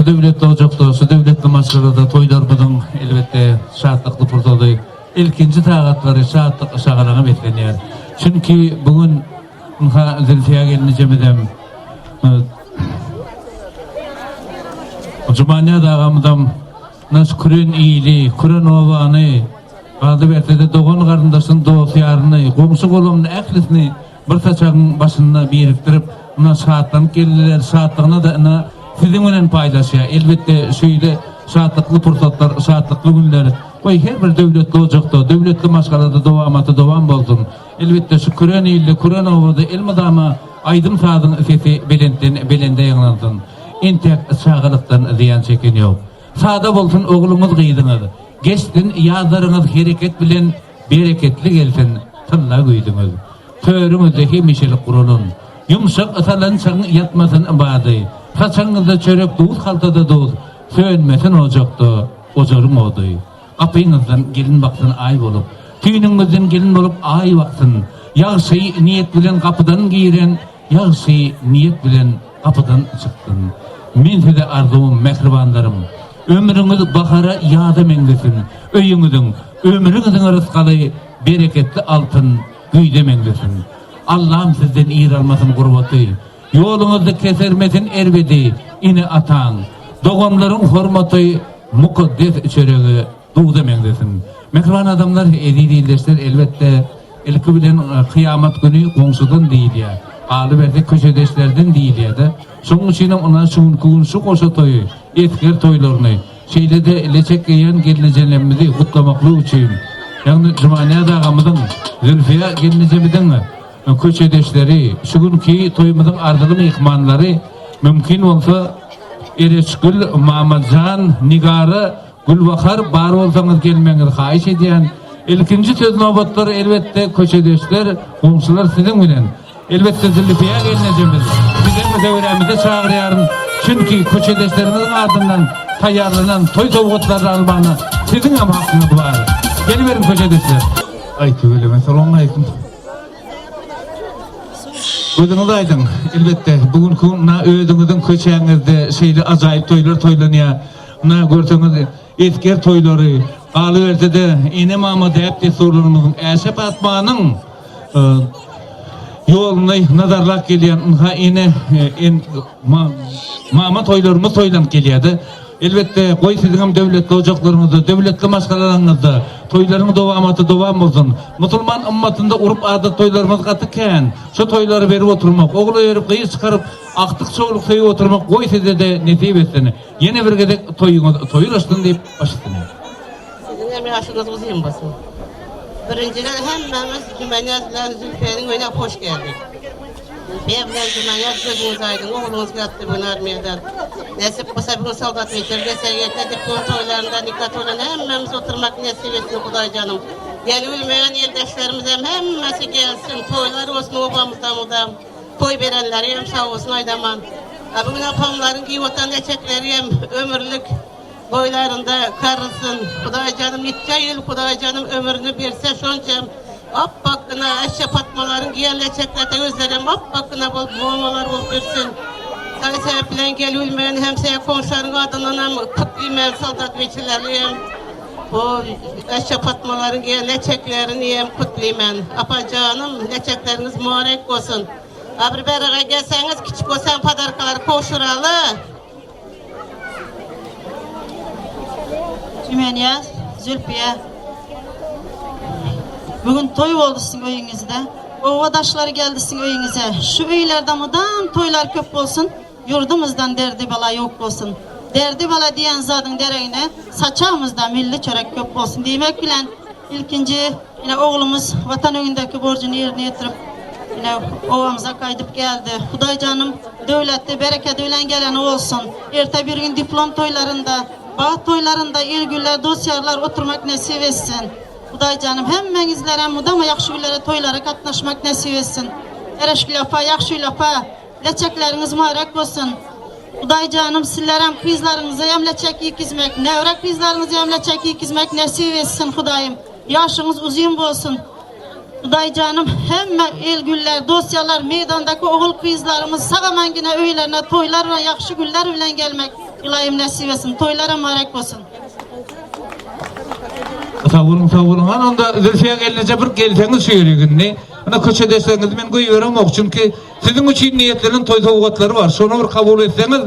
Devletli ocakta, şu devletli maçlarda toylarımızın elbette şahatlıklı pırtalı ilkinci tağatları şahatlık aşağılarına bekleniyor. Çünkü bugün Zülfiye gelineceğimizden Cumaniye dağımızdan nasıl Kur'an iyiliği, Kur'an ovanı aldı vertede doğan karındaşın doğusu yarını, komşu kolumun eklisini bir saçağın başına biriktirip şahatlanıp geldiler, şahatlığına da sizin önen paylaşıyor. Elbette şöyle şahatlıklı fırsatlar, şahatlıklı günler. Koy her bir devletli ocakta, devletli maşgalada devam bolsun. Elbette şu Kur'an ile Kur'an ovada elmadama aydın sağdın sesi belende yanlansın. İntek sağlıktan ziyan çekin yok. Sağda bolsun oğlunuz kıydınız. Geçtin yazlarınız hareket bilen bereketli gelsin. Tınla güydünüz. Törünüzde hemişelik kurulun. Yumuşak atalançağın yatmasın badı. Saçağınızda çörek doğuz, haltada doğuz. Sönmesin ocakta, ocağın odu. Kapıyınızdan gelin baksın ay bolup. Tüyününgüzden gelin olup ay baksın. Yağsı niyet bilen kapıdan giren, yağsı niyet bilen kapıdan çıktın. Men size arzum mehribanlarım. Ömrünüz bahara yağda mengesin. Öyünüzün, ömrünüzün rızkalı bereketli altın güyde mengesin. Allah'ım sizden iyir almasın kurbatı. Yolunuzda kesermesin erbedi. İni atan. Doğumların hormatı mukaddes çöreği doğuda mengesin. Mehriban adamlar edilirler elbette. Elki bilen kıyamet günü komşudan değil ya. Alı verdik köşedeşlerden değil ya da. Son için ona şu koşu toyu, esker toylarını, şeyle de leçek giyen gelineceğimizi kutlamaklı için. Yani Cumaniye dağımızın, Zülfiye gelineceğimizin köşedeşleri, şu günkü toyumuzun ardılı ihmanları, mümkün olsa Ereçgül, Mamadcan, Nigarı, Gülbahar bar olsanız gelmeniz hayiş ediyen. İlkinci söz nöbetleri elbette köşedeşler, komşular sizin bilen. Elbette Zülfiye gelineceğimiz. Bizim devremizde çağırıyorum. Çünkü köşedeşlerimizin ardından tayarlanan toy tavukları almanı sizin ama hakkınız var. Geliverin köşedeşler. Ay tüveleme, selamun aleyküm. Gözünüz aydın. Elbette bugünkü ödünüzün köşeğinizde şeyli acayip toylar toylanıyor. Görseniz esker toyları, alıverdi de İne Mahmud hep sorularımızın Eşep Atma'nın yoluna nazarlak geliyen yine mama toylarımız toylanıp geliyordu. Elbette koy sizin devletli ocaklarınızda, devletli maşgalarınızda toyların devam olsun. Müslüman ümmetinde urup adet toylarımız katıkken şu toyları verip oturmak, oğlu verip kıyı çıkarıp aktık çoğuluk sayı oturmak koy size de nesip etsin. Yeni bir gedek toyulaştın deyip başlasın. Sizin emri aşınız uzayım basın. Birinciden hemmemiz Cümeniyaz'la Zülfiye'nin önüne hoş geldik. Zülfiye bilen Cümeniyaz gözünüz aydın, oğlunuz kattı bunu armayadan. Nesip kısa bir saldat meçirde seviyette dipkon toylarında, nikah toylarında hemmemiz oturmak nesip etsin Kuday canım. Gel ülmeyen yerdeşlerimiz hemmesi gelsin, toylar olsun obamızdan odam. Toy verenleri hem sağ olsun aydaman. Bugün apamların giyotan leçekleriyem ömürlük boylarında karısın. Kuday canım 7 yıl Kuday canım ömrünü berse şonçam appakkına eşya patmaların giyen leçeklerde gözlerim appakkına bol muamalar olup bersin. Sana sebeplen gel ülmeyen hemseye komşuların adından kutlayım saldat veçilerliyim. Bu eşya patmaların giyen leçeklerini yem kutlayım. Apa canım leçekleriniz mübarek olsun. Bir beraga gelseniz küçük olsan padarkalar koşuralı. Cümeniyaz, Zülfiye. Bugün toy oldu sizin öyünüzde. Ovadaşları geldi sizin öyünüze. Şu öylerde mudan toylar köp olsun. Yurdumuzdan derdi bala yok olsun. Derdi bala diyen zadın dereğine saçağımızda milli çörek köp olsun. Demek bilen ilkinci yine oğlumuz vatan önündeki borcunu yerine getirip yine ovamıza kaydıp geldi. Huday canım devlette bereket ölen gelen olsun. Erte bir gün diplom toylarında, bağ toylarında ilgüller, dosyarlar oturmak nasip etsin. Huday canım hemmenizler hem mudama yakşı günlere toylara katlaşmak nasip etsin. Ereşki lapa, yakşı lapa, leçekleriniz mübarek olsun. Huday canım sizler hem kızlarınıza hem leçek yikizmek, nevrek kızlarınıza hem leçek yikizmek nasip etsin Hudayım. Yaşınız uzun olsun. Huday canım hem ilgüller, dosyalar, meydandaki oğul kızlarımız sağaman yine öylerine toylar ve yakşı günler bilen gelmek ilayim nasip etsin. Toylara mübarek olsun. Savurun. Onda Zülfiye gelince bir gelseniz şu yürüyün. Ana köşe deseniz ben koyuyorum ok çünkü sizin için niyetlerin toy soğukatları var. Şunu bir kabul etseniz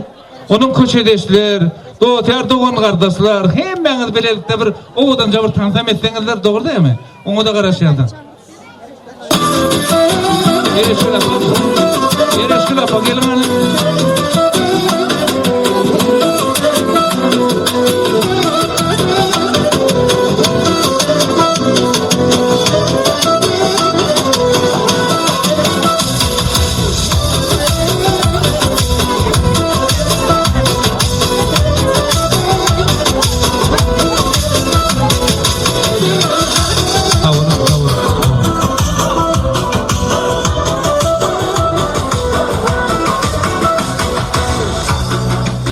onun köşedeşler, doğutar doğan kardeşler hemmeniz birlikte bir ovadan bir tanzam etsenizler doğru değil mi? Onu da karıştırın. Ereşkül apa gelin hanım.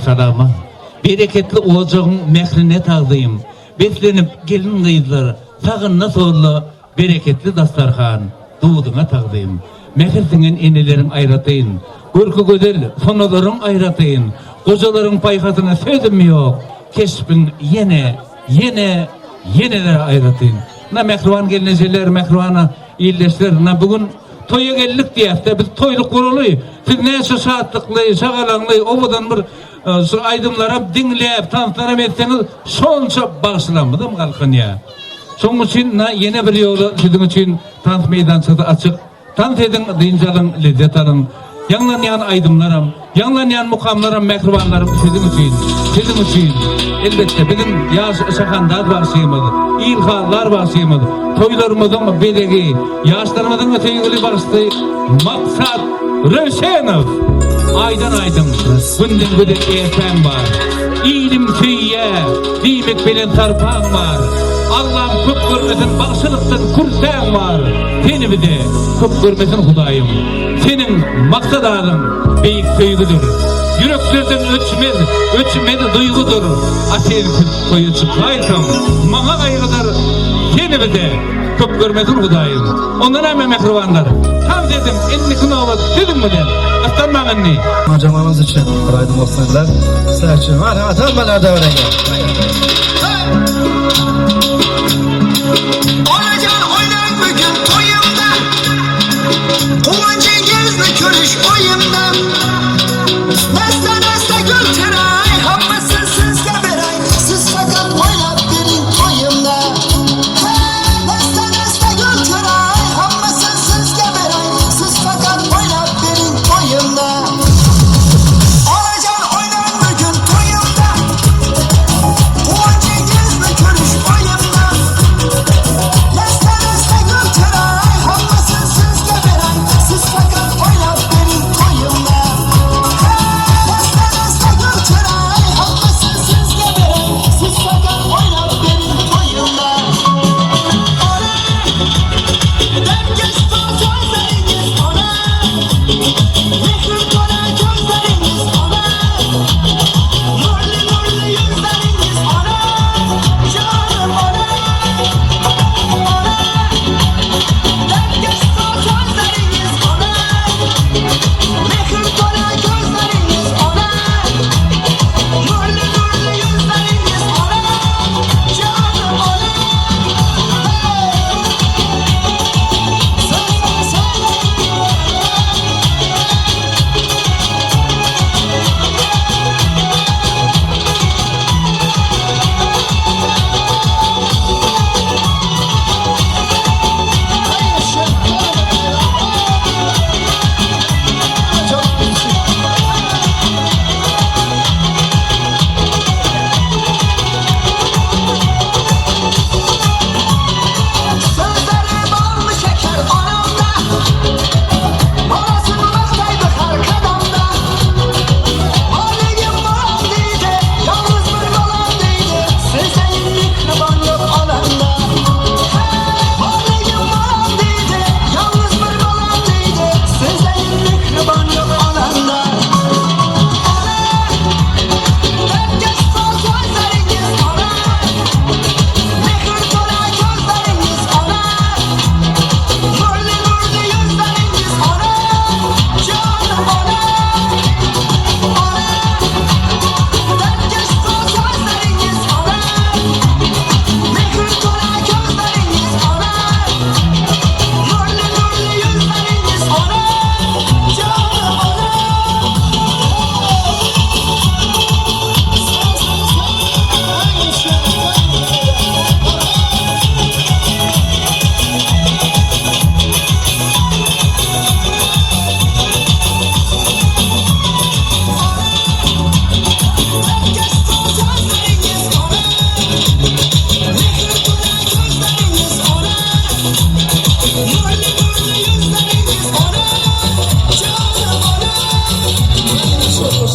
Salama. Bereketli olacağın mehrine tağdayım. Beslenip gelin kızlar, sağınna sorlu bereketli dastarhan, doğuduna tağdayım. Mehirsinin enelerin ayratayın, görkü güzel sonaların ayratayın, kocaların paykasına sözüm yok. Keşfin yeneler ayratayın. Na mehruvan gelineceler, mehruana iyilleşler, na bugün toya geldik diye biz toyluk kuruluyor. Siz neyse saatlıklı, sağalanlı, ovadan bir aydımlara dinleyip tanıtlarım etseniz sonca bağışlanmadı mı kalkın ya? Son için yeni bir yolu sizin için tanıt meydançada açık. Tanıt edin, deyince alın, lezzet alın. Yanlayan aydımlarım, yanlayan mukamlarım, mehruvanlarım sizin için. Elbette bizim yaş şakanlar bağışlayamadı, ilhalar bağışlayamadı. Toylarımızın bedeli, yaşlarımızın öteyigili bağışlayı, maksat Röşenov. Aydan günden güne erten var. İlim tüyye, dimek bilen tarpan var. Allah'ım köp görmesin, bağışılıktan kurtan var. Seni bir de köp görmesin Hudayım. Senin maksat ağzın beyik söygüdür. Yüreklerden öçmedi duygudur. Asil koyu çıkaysam, mana gayrıdır. Seni bir de köp görmesin Hudayım. Ondan hemen mehruvanlar. Tam dedim, enni kınavat dedim mi dedim. Aslanmağın ne? Macamamız için buraydım olsunlar. Sizler için var. Atanmalar da öyle gel. Oynacan oynar bugün toyumda. Uvancı gezli körüş oyumda. Nesta gülteray. Hammasın siz geberay. Siz fakat oynar benim toyumda. Nesta gülteray. Hammasın siz geberay. Siz fakat oynar benim toyumda. Oynacan oynar bugün toyumda. Uvancı gezli körüş oyumda. Nesta gülteray. Hammasın siz geberay. Siz fakat oynar benim toyumda.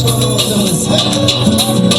başımızı sen